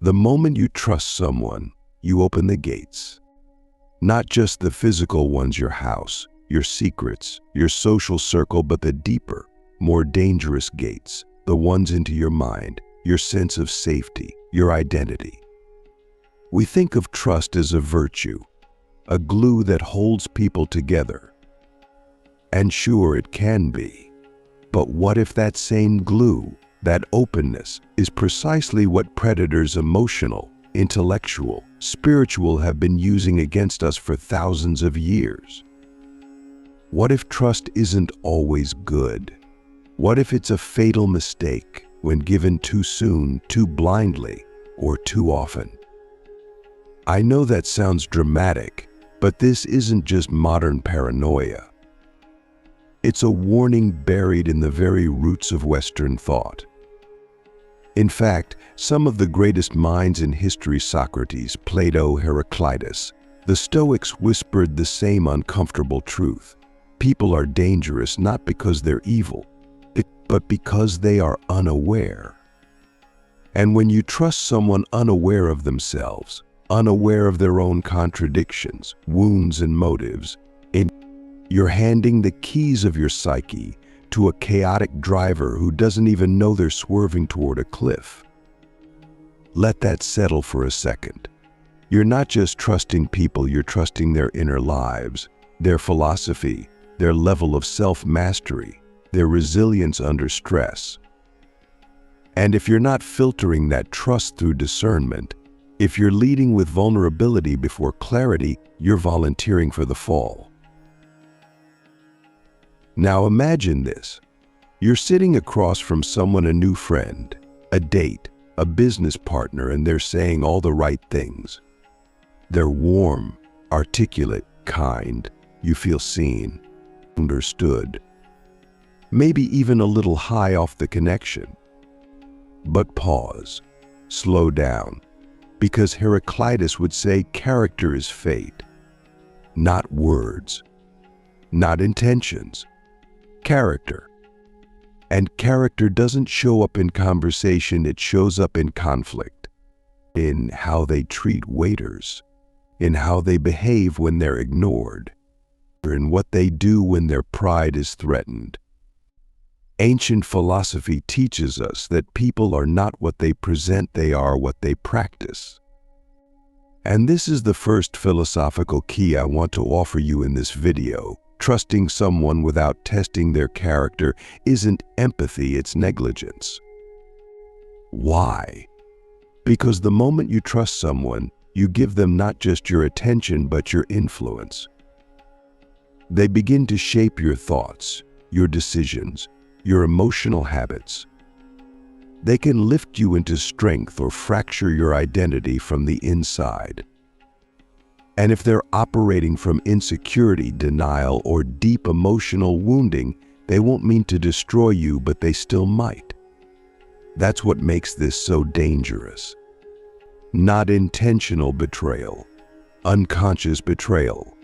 The moment you trust someone, you open the gates. Not just the physical ones, your house, your secrets, your social circle, but the deeper, more dangerous gates, the ones into your mind, your sense of safety, your identity. We think of trust as a virtue, a glue that holds people together. And sure, it can be. But what if that same glue, that openness, is precisely what predators, emotional, intellectual, spiritual, have been using against us for thousands of years? What if trust isn't always good? What if it's a fatal mistake when given too soon, too blindly, or too often? I know that sounds dramatic, but this isn't just modern paranoia. It's a warning buried in the very roots of Western thought. In fact, some of the greatest minds in history, Socrates, Plato, Heraclitus, the Stoics, whispered the same uncomfortable truth. People are dangerous not because they're evil, but because they are unaware. And when you trust someone unaware of themselves, unaware of their own contradictions, wounds, and motives, you're handing the keys of your psyche to a chaotic driver who doesn't even know they're swerving toward a cliff. Let that settle for a second. You're not just trusting people, you're trusting their inner lives, their philosophy, their level of self-mastery, their resilience under stress. And if you're not filtering that trust through discernment, if you're leading with vulnerability before clarity, you're volunteering for the fall. Now imagine this. You're sitting across from someone, a new friend, a date, a business partner, and they're saying all the right things. They're warm, articulate, kind. You feel seen, understood. Maybe even a little high off the connection. But pause, slow down, because Heraclitus would say character is fate, not words, not intentions. Character. And character doesn't show up in conversation, it shows up in conflict, in how they treat waiters, in how they behave when they're ignored, or in what they do when their pride is threatened. Ancient philosophy teaches us that people are not what they present, they are what they practice. And this is the first philosophical key I want to offer you in this video. Trusting someone without testing their character isn't empathy, it's negligence. Why? Because the moment you trust someone, you give them not just your attention, but your influence. They begin to shape your thoughts, your decisions, your emotional habits. They can lift you into strength or fracture your identity from the inside. And if they're operating from insecurity, denial, or deep emotional wounding, they won't mean to destroy you, but they still might. That's what makes this so dangerous. Not intentional betrayal, unconscious betrayal.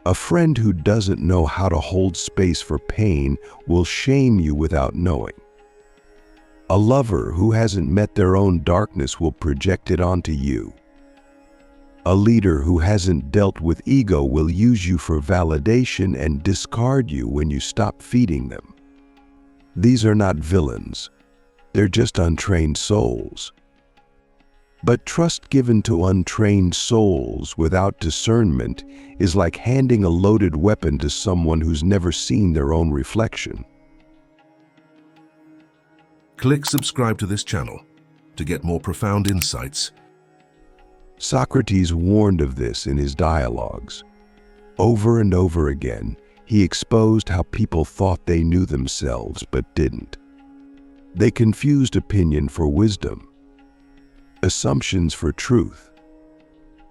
A friend who doesn't know how to hold space for pain will shame you without knowing. A lover who hasn't met their own darkness will project it onto you. A leader who hasn't dealt with ego will use you for validation and discard you when you stop feeding them. These are not villains. They're just untrained souls. But trust given to untrained souls without discernment is like handing a loaded weapon to someone who's never seen their own reflection. Click subscribe to this channel to get more profound insights. Socrates warned of this in his dialogues. Over and over again, he exposed how people thought they knew themselves but didn't. They confused opinion for wisdom, assumptions for truth,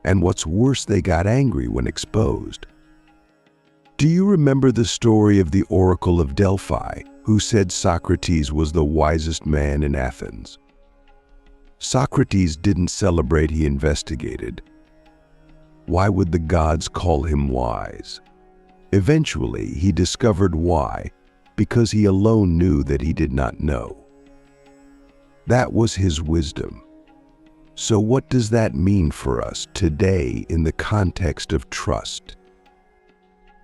and what's worse, they got angry when exposed. Do you remember the story of the Oracle of Delphi, who said Socrates was the wisest man in Athens? Socrates didn't celebrate, he investigated. Why would the gods call him wise? Eventually, he discovered why, because he alone knew that he did not know. That was his wisdom. So what does that mean for us today in the context of trust?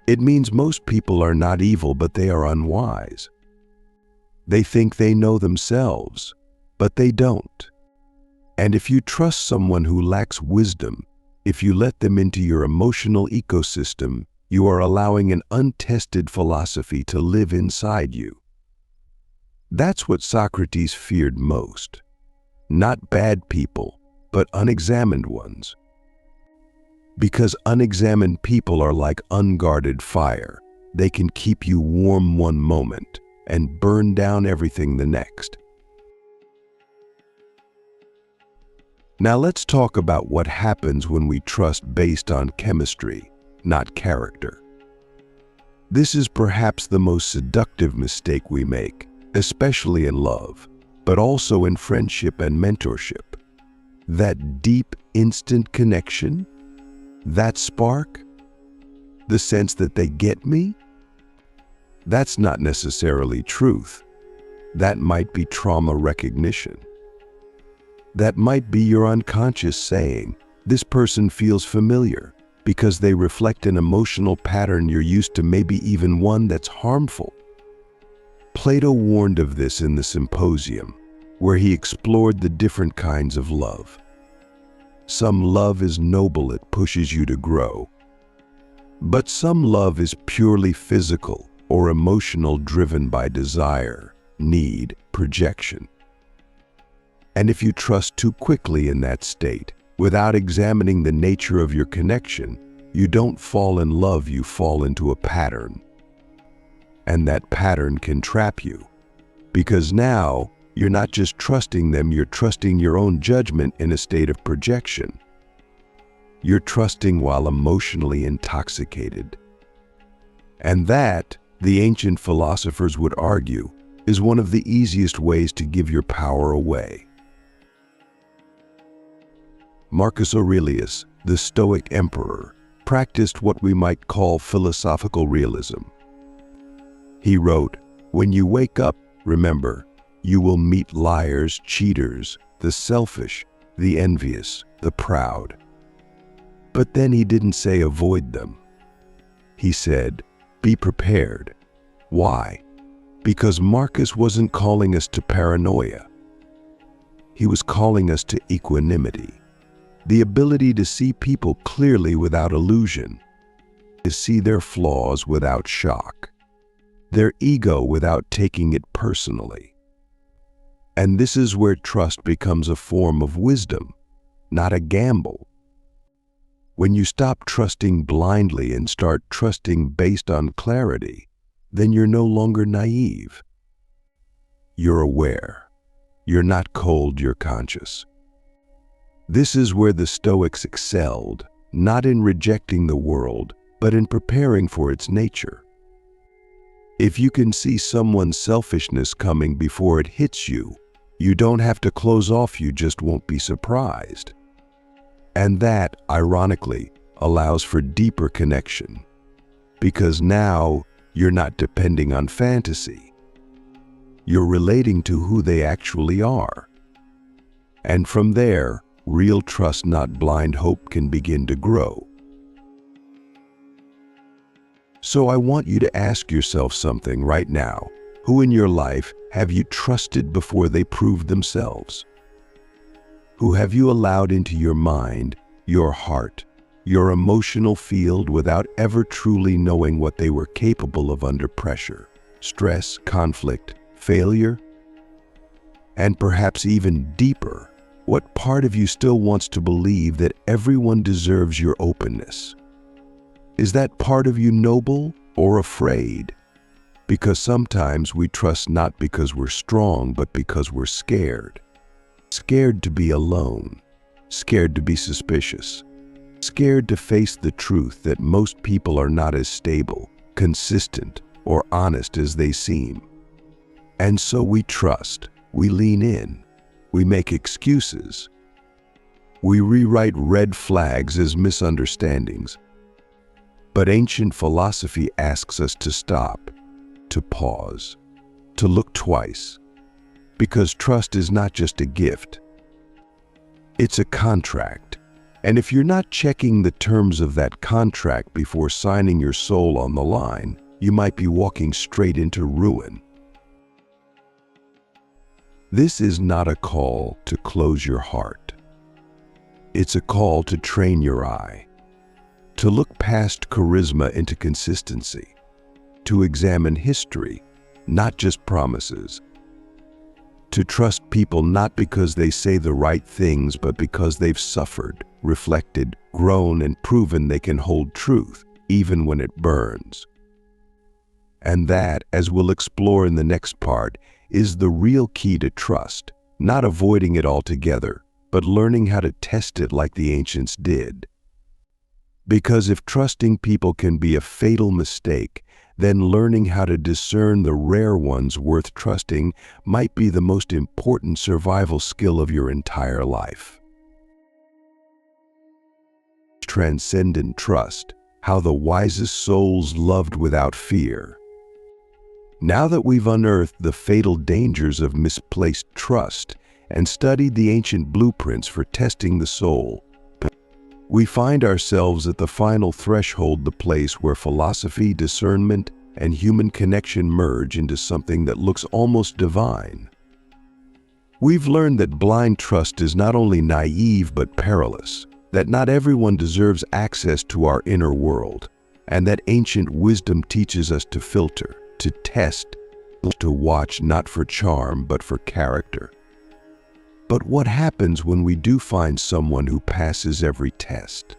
It means most people are not evil, but they are unwise. They think they know themselves, but they don't. And if you trust someone who lacks wisdom, if you let them into your emotional ecosystem, you are allowing an untested philosophy to live inside you. That's what Socrates feared most. Not bad people, but unexamined ones. Because unexamined people are like unguarded fire. They can keep you warm one moment and burn down everything the next. Now let's talk about what happens when we trust based on chemistry, not character. This is perhaps the most seductive mistake we make, especially in love, but also in friendship and mentorship. That deep, instant connection, that spark, the sense that they get me, that's not necessarily truth. That might be trauma recognition. That might be your unconscious saying, this person feels familiar, because they reflect an emotional pattern you're used to, maybe even one that's harmful. Plato warned of this in the Symposium, where he explored the different kinds of love. Some love is noble, it pushes you to grow. But some love is purely physical or emotional, driven by desire, need, projection. And if you trust too quickly in that state, without examining the nature of your connection, you don't fall in love, you fall into a pattern. And that pattern can trap you. Because now, you're not just trusting them, you're trusting your own judgment in a state of projection. You're trusting while emotionally intoxicated. And that, the ancient philosophers would argue, is one of the easiest ways to give your power away. Marcus Aurelius, the Stoic emperor, practiced what we might call philosophical realism. He wrote, "When you wake up, remember, you will meet liars, cheaters, the selfish, the envious, the proud." But then he didn't say avoid them. He said, be prepared. Why? Because Marcus wasn't calling us to paranoia. He was calling us to equanimity. The ability to see people clearly without illusion, to see their flaws without shock, their ego without taking it personally. And this is where trust becomes a form of wisdom, not a gamble. When you stop trusting blindly and start trusting based on clarity, then you're no longer naive. You're aware. You're not cold, you're conscious. This is where the Stoics excelled, not in rejecting the world, but in preparing for its nature. If you can see someone's selfishness coming before it hits you, you don't have to close off, you just won't be surprised. And that, ironically, allows for deeper connection. Because now, you're not depending on fantasy. You're relating to who they actually are. And from there, real trust, not blind hope, can begin to grow. So I want you to ask yourself something right now. Who in your life have you trusted before they proved themselves? Who have you allowed into your mind, your heart, your emotional field without ever truly knowing what they were capable of under pressure, stress, conflict, failure? And perhaps even deeper, what part of you still wants to believe that everyone deserves your openness? Is that part of you noble or afraid? Because sometimes we trust not because we're strong, but because we're scared. Scared to be alone, scared to be suspicious, scared to face the truth that most people are not as stable, consistent, or honest as they seem. And so we trust, we lean in, we make excuses. We rewrite red flags as misunderstandings. But ancient philosophy asks us to stop, to pause, to look twice. Because trust is not just a gift. It's a contract. And if you're not checking the terms of that contract before signing your soul on the line, you might be walking straight into ruin. This is not a call to close your heart. It's a call to train your eye, to look past charisma into consistency, to examine history, not just promises, to trust people not because they say the right things, but because they've suffered, reflected, grown, and proven they can hold truth, even when it burns. And that, as we'll explore in the next part, is the real key to trust, not avoiding it altogether, but learning how to test it like the ancients did. Because if trusting people can be a fatal mistake, then learning how to discern the rare ones worth trusting might be the most important survival skill of your entire life. Transcendent trust, how the wisest souls loved without fear. Now that we've unearthed the fatal dangers of misplaced trust and studied the ancient blueprints for testing the soul, we find ourselves at the final threshold, the place where philosophy, discernment, and human connection merge into something that looks almost divine. We've learned that blind trust is not only naive but perilous, that not everyone deserves access to our inner world, and that ancient wisdom teaches us to filter, to test, to watch not for charm but for character. But what happens when we do find someone who passes every test?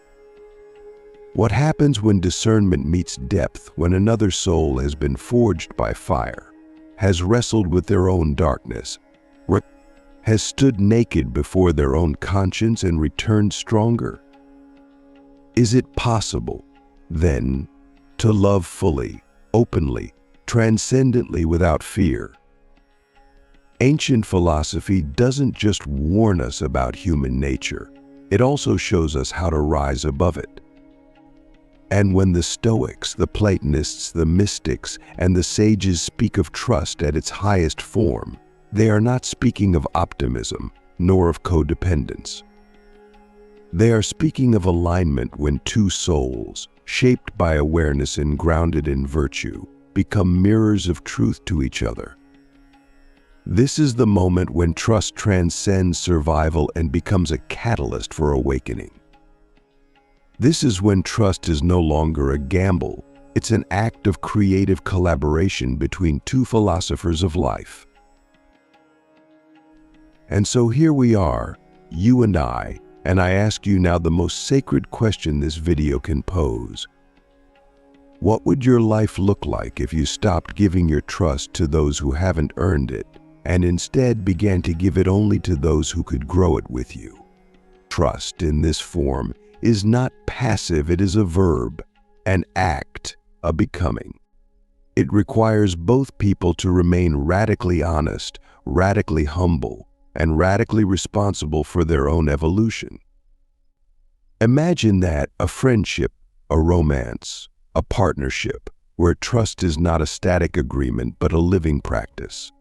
What happens when discernment meets depth, when another soul has been forged by fire, has wrestled with their own darkness, has stood naked before their own conscience and returned stronger? Is it possible, then, to love fully, openly, transcendently without fear? Ancient philosophy doesn't just warn us about human nature, it also shows us how to rise above it. And when the Stoics, the Platonists, the mystics, and the sages speak of trust at its highest form, they are not speaking of optimism, nor of codependence. They are speaking of alignment when two souls, shaped by awareness and grounded in virtue, become mirrors of truth to each other. This is the moment when trust transcends survival and becomes a catalyst for awakening. This is when trust is no longer a gamble, it's an act of creative collaboration between two philosophers of life. And so here we are, you and I ask you now the most sacred question this video can pose. What would your life look like if you stopped giving your trust to those who haven't earned it, and instead began to give it only to those who could grow it with you? Trust in this form is not passive, it is a verb, an act, a becoming. It requires both people to remain radically honest, radically humble, and radically responsible for their own evolution. Imagine that a friendship, a romance, a partnership, where trust is not a static agreement but a living practice.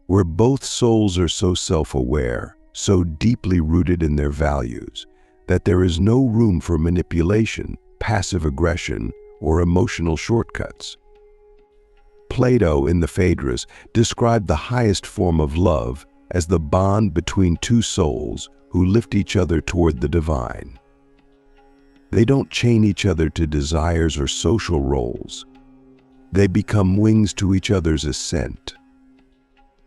Where both souls are so self-aware, so deeply rooted in their values, that there is no room for manipulation, passive aggression, or emotional shortcuts. Plato in the Phaedrus described the highest form of love as the bond between two souls who lift each other toward the divine. They don't chain each other to desires or social roles. They become wings to each other's ascent.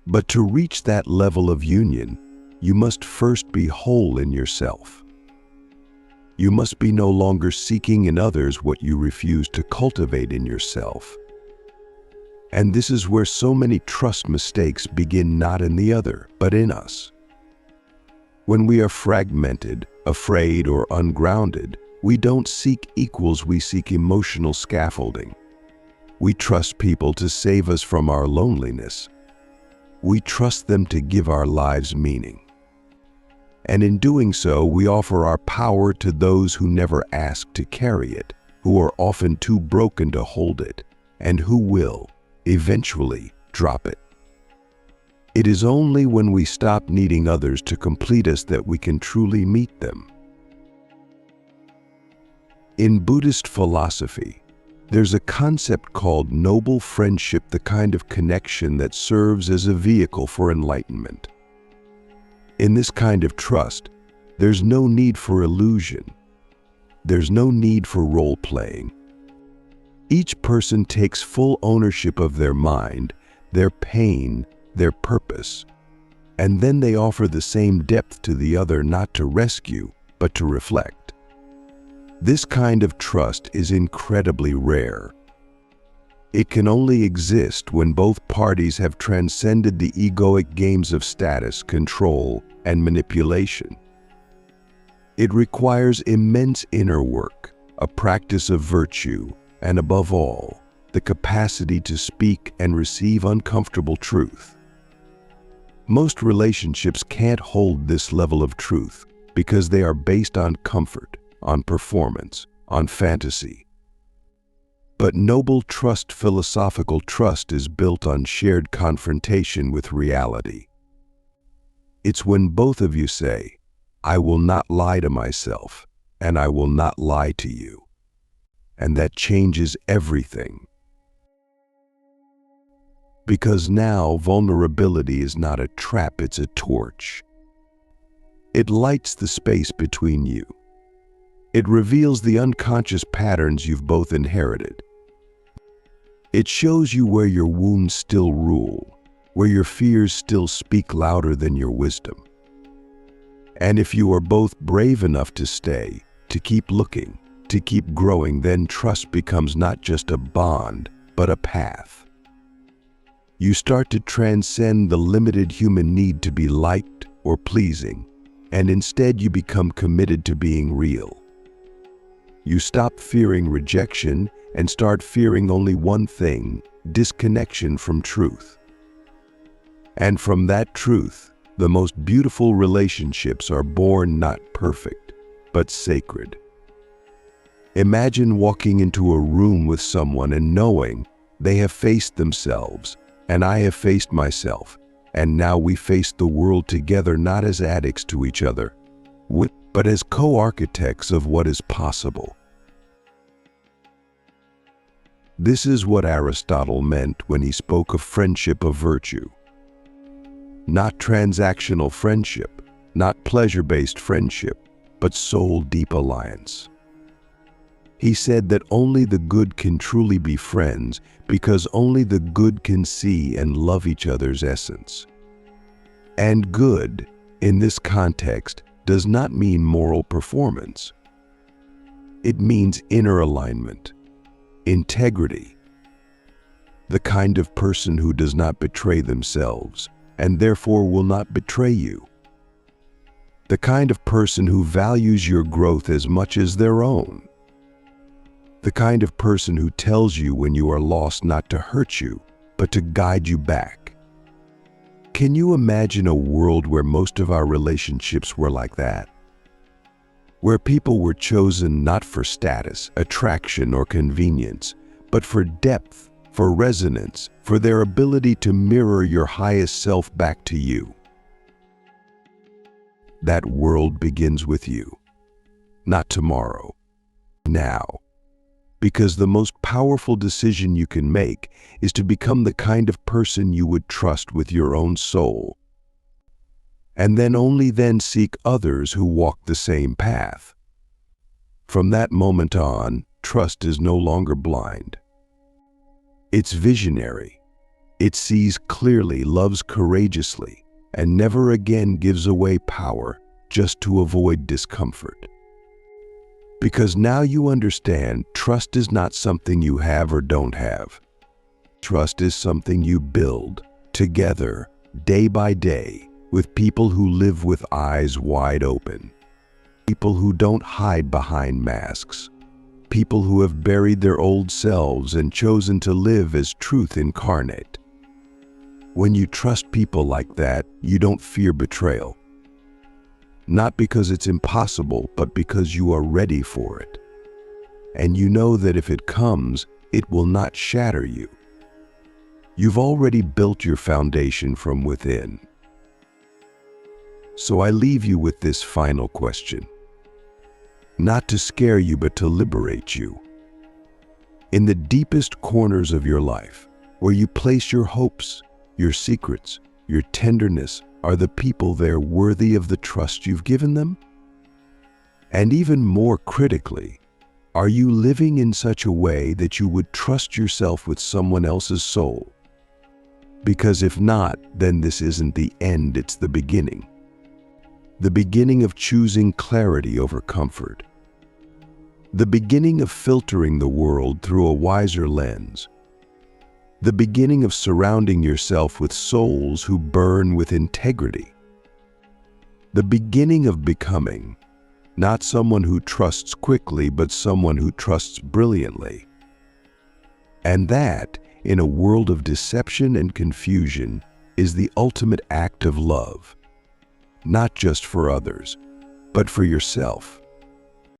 But to reach that level of union, you must first be whole in yourself. You must be no longer seeking in others what you refuse to cultivate in yourself. And this is where so many trust mistakes begin, not in the other, but in us. When we are fragmented, afraid, or ungrounded, we don't seek equals, we seek emotional scaffolding. We trust people to save us from our loneliness. We trust them to give our lives meaning. And in doing so, we offer our power to those who never ask to carry it, who are often too broken to hold it, and who will, eventually, drop it. It is only when we stop needing others to complete us that we can truly meet them. In Buddhist philosophy, there's a concept called noble friendship, the kind of connection that serves as a vehicle for enlightenment. In this kind of trust, there's no need for illusion. There's no need for role-playing. Each person takes full ownership of their mind, their pain, their purpose, and then they offer the same depth to the other, not to rescue, but to reflect. This kind of trust is incredibly rare. It can only exist when both parties have transcended the egoic games of status, control, and manipulation. It requires immense inner work, a practice of virtue, and above all, the capacity to speak and receive uncomfortable truth. Most relationships can't hold this level of truth because they are based on comfort, on performance, on fantasy. But noble trust, philosophical trust, is built on shared confrontation with reality. It's when both of you say, "I will not lie to myself, and I will not lie to you." And that changes everything. Because now vulnerability is not a trap, it's a torch. It lights the space between you. It reveals the unconscious patterns you've both inherited. It shows you where your wounds still rule, where your fears still speak louder than your wisdom. And if you are both brave enough to stay, to keep looking, to keep growing, then trust becomes not just a bond, but a path. You start to transcend the limited human need to be liked or pleasing, and instead you become committed to being real. You stop fearing rejection and start fearing only one thing: disconnection from truth. And from that truth, the most beautiful relationships are born, not perfect, but sacred. Imagine walking into a room with someone and knowing they have faced themselves, and I have faced myself, and now we face the world together, not as addicts to each other, but as co-architects of what is possible. This is what Aristotle meant when he spoke of friendship of virtue. Not transactional friendship, not pleasure-based friendship, but soul-deep alliance. He said that only the good can truly be friends because only the good can see and love each other's essence. And good, in this context, does not mean moral performance. It means inner alignment, integrity. The kind of person who does not betray themselves and therefore will not betray you. The kind of person who values your growth as much as their own. The kind of person who tells you when you are lost not to hurt you, but to guide you back. Can you imagine a world where most of our relationships were like that? Where people were chosen not for status, attraction, or convenience, but for depth, for resonance, for their ability to mirror your highest self back to you. That world begins with you. Not tomorrow, now. Because the most powerful decision you can make is to become the kind of person you would trust with your own soul. And then only then seek others who walk the same path. From that moment on, trust is no longer blind. It's visionary. It sees clearly, loves courageously, and never again gives away power just to avoid discomfort. Because now you understand, trust is not something you have or don't have. Trust is something you build together, day by day, with people who live with eyes wide open. People who don't hide behind masks. People who have buried their old selves and chosen to live as truth incarnate. When you trust people like that, you don't fear betrayal. Not because it's impossible, but because you are ready for it. And you know that if it comes, it will not shatter you. You've already built your foundation from within. So I leave you with this final question. Not to scare you, but to liberate you. In the deepest corners of your life, where you place your hopes, your secrets, your tenderness, are the people there worthy of the trust you've given them? And even more critically, are you living in such a way that you would trust yourself with someone else's soul? Because if not, then this isn't the end, it's the beginning. The beginning of choosing clarity over comfort. The beginning of filtering the world through a wiser lens. The beginning of surrounding yourself with souls who burn with integrity. The beginning of becoming not someone who trusts quickly, but someone who trusts brilliantly. And that, in a world of deception and confusion, is the ultimate act of love. Not just for others, but for yourself.